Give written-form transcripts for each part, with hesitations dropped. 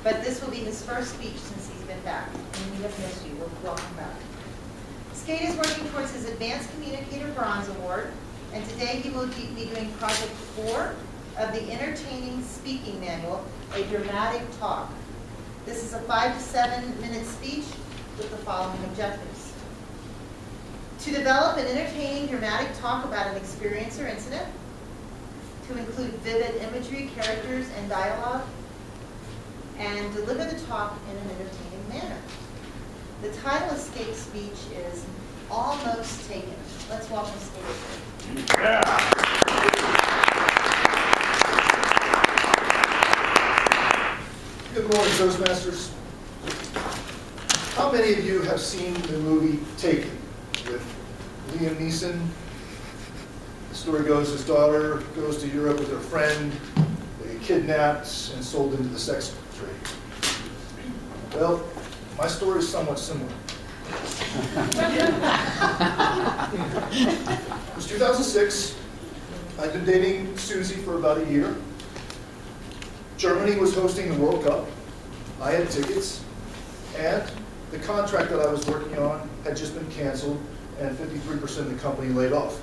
but this will be his first speech since he's been back, and we have missed you. Welcome back. Skate is working towards his Advanced Communicator Bronze Award, and today he will be doing Project 4 of the Entertaining Speaking Manual, a dramatic talk. This is a 5 to 7 minute speech with the following objectives. To develop an entertaining dramatic talk about an experience or incident, to include vivid imagery, characters, and dialogue, and deliver the talk in an entertaining manner. The title of Skate's speech is Almost Taken. Let's welcome Skate. Yeah. Good morning, Toastmasters. How many of you have seen the movie Taken with Liam Neeson? The story goes, his daughter goes to Europe with her friend. They get kidnapped and sold into the sex trade. Well, my story is somewhat similar. It was 2006. I'd been dating Susie for about a year. Germany was hosting the World Cup. I had tickets, and the contract that I was working on had just been canceled, and 53% of the company laid off.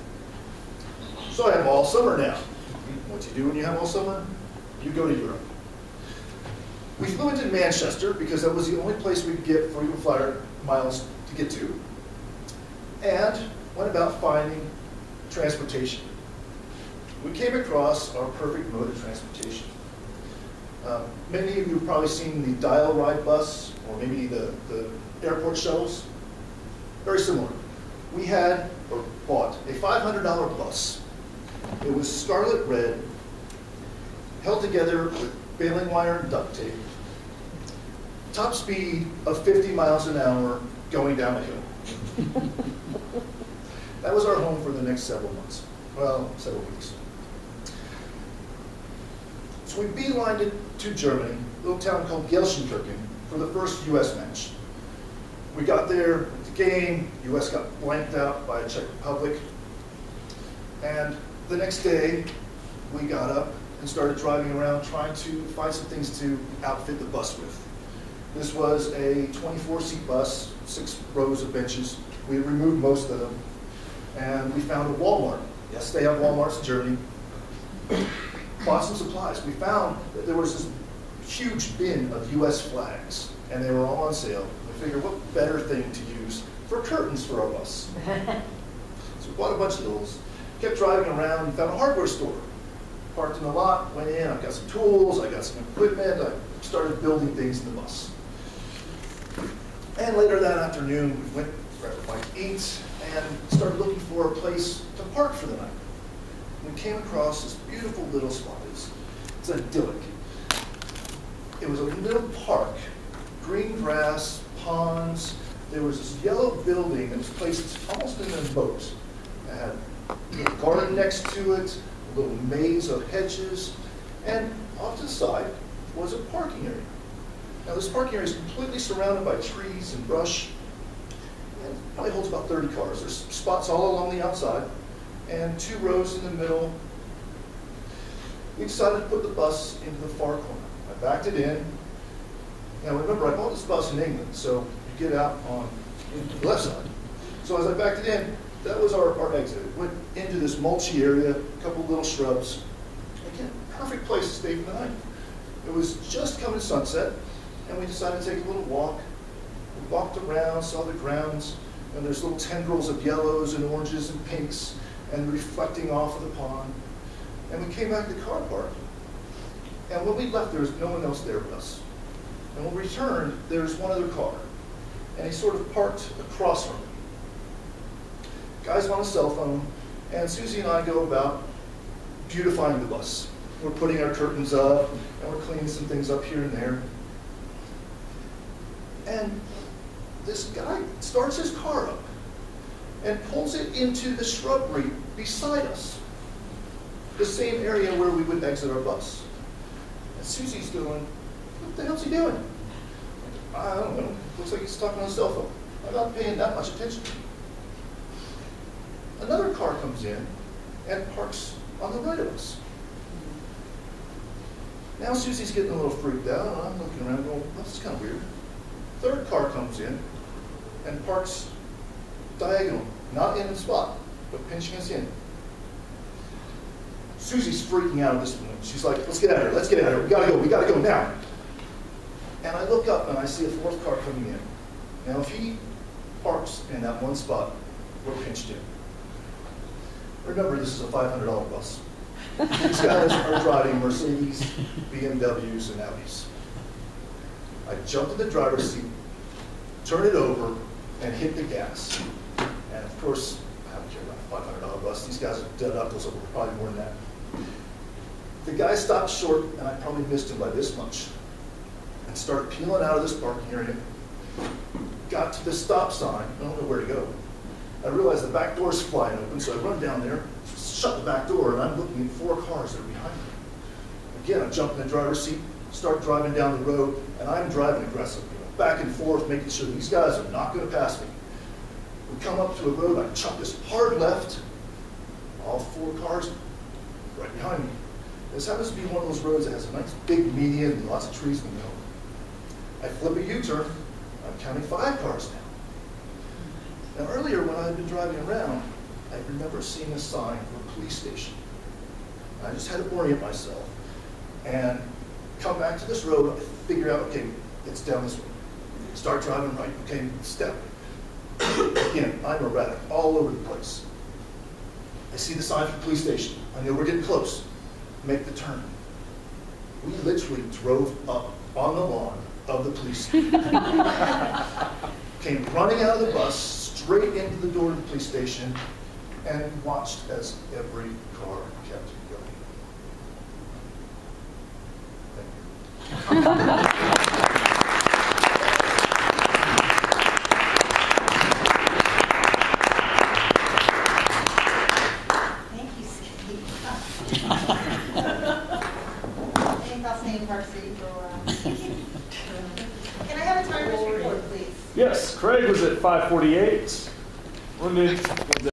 So I have all summer now. What you do when you have all summer? You go to Europe. We flew into Manchester because that was the only place we could get frequent flyer miles to get to, and went about finding transportation. We came across our perfect mode of transportation. Many of you have probably seen the dial ride bus, or maybe the airport shuttles. Very similar. We had, or bought, a $500 bus. It was scarlet red, held together with baling wire and duct tape. Top speed of 50 miles an hour going down a hill. That was our home for the next several months. Well, several weeks. So we beelined it to Germany, a little town called Gelsenkirchen, for the first U.S. match. We got there at the game. U.S. got blanked out by the Czech Republic. And the next day, we got up and started driving around trying to find some things to outfit the bus with. This was a 24-seat bus, 6 rows of benches. We removed most of them. And we found a Walmart. Yes, they have Walmarts in Germany. Bought some supplies. We found that there was this huge bin of U.S. flags, and they were all on sale. We figured, what better thing to use for curtains for our bus? So we bought a bunch of those. Kept driving around and found a hardware store. Parked in the lot, went in, I got some tools, I got some equipment, I started building things in the bus. And later that afternoon, we went for a bite to eat and started looking for a place to park for the night. We came across this beautiful little spot. It's idyllic. It was a little park, green grass, ponds. There was this yellow building that was placed almost in a moat. It had a little garden next to it, a little maze of hedges, and off to the side was a parking area. Now this parking area is completely surrounded by trees and brush, and it probably holds about 30 cars. There's spots all along the outside, and 2 rows in the middle. We decided to put the bus into the far corner. I backed it in. Now remember, I bought this bus in England, so you get out on the left side. So as I backed it in, that was our exit. It went into this mulchy area, a couple little shrubs. Again, perfect place to stay for the night. It was just coming sunset, and we decided to take a little walk. We walked around, saw the grounds, and there's little tendrils of yellows and oranges and pinks, and reflecting off of the pond. And we came back to the car park. And when we left, there was no one else there with us. And when we returned, there was one other car. And he sort of parked across from me. Guy's on a cell phone, and Susie and I go about beautifying the bus. We're putting our curtains up, and we're cleaning some things up here and there. And this guy starts his car up and pulls it into the shrubbery beside us, the same area where we would exit our bus. And Susie's going, what the hell's he doing? I don't know. Looks like he's talking on his cell phone. I'm not paying that much attention. Another car comes in and parks on the right of us. Now Susie's getting a little freaked out, and I'm looking around going, well, this is kind of weird. Third car comes in and parks diagonal, not in the spot, but pinching us in. Susie's freaking out at this point. She's like, let's get out of here, let's get out of here, we gotta go now. And I look up and I see a fourth car coming in. Now if he parks in that one spot, we're pinched in. Remember, this is a $500 bus. These guys are driving Mercedes, BMWs, and Audis. I jump in the driver's seat, turn it over, and hit the gas. And of course, I don't care about a $500 bus. These guys are dead up, those are probably more than that. The guy stopped short, and I probably missed him by this much, and started peeling out of this parking area. Got to the stop sign, I don't know where to go. I realized the back door's flying open, so I run down there, shut the back door, and I'm looking at 4 cars that are behind me. Again, I jump in the driver's seat, start driving down the road, and I'm driving aggressively, back and forth, making sure these guys are not going to pass me. We come up to a road, I chuck this hard left, all 4 cars right behind me. This happens to be one of those roads that has a nice big median and lots of trees in the middle. I flip a U-turn, I'm counting 5 cars now. Now earlier when I had been driving around, I remember seeing a sign for a police station. I just had to orient myself and come back to this road, I figure out, okay, it's down this way. Start driving right, okay, step. Again, I'm erratic, all over the place. I see the sign for the police station. I know we're getting close. Make the turn. We literally drove up on the lawn of the police station. Came running out of the bus, straight into the door of the police station, and watched as every car kept going. Thank you. Thank you, Steve. Anything else in Park City for a while? Can I have a timer's report, please? Yes, Craig was at 5:48. Running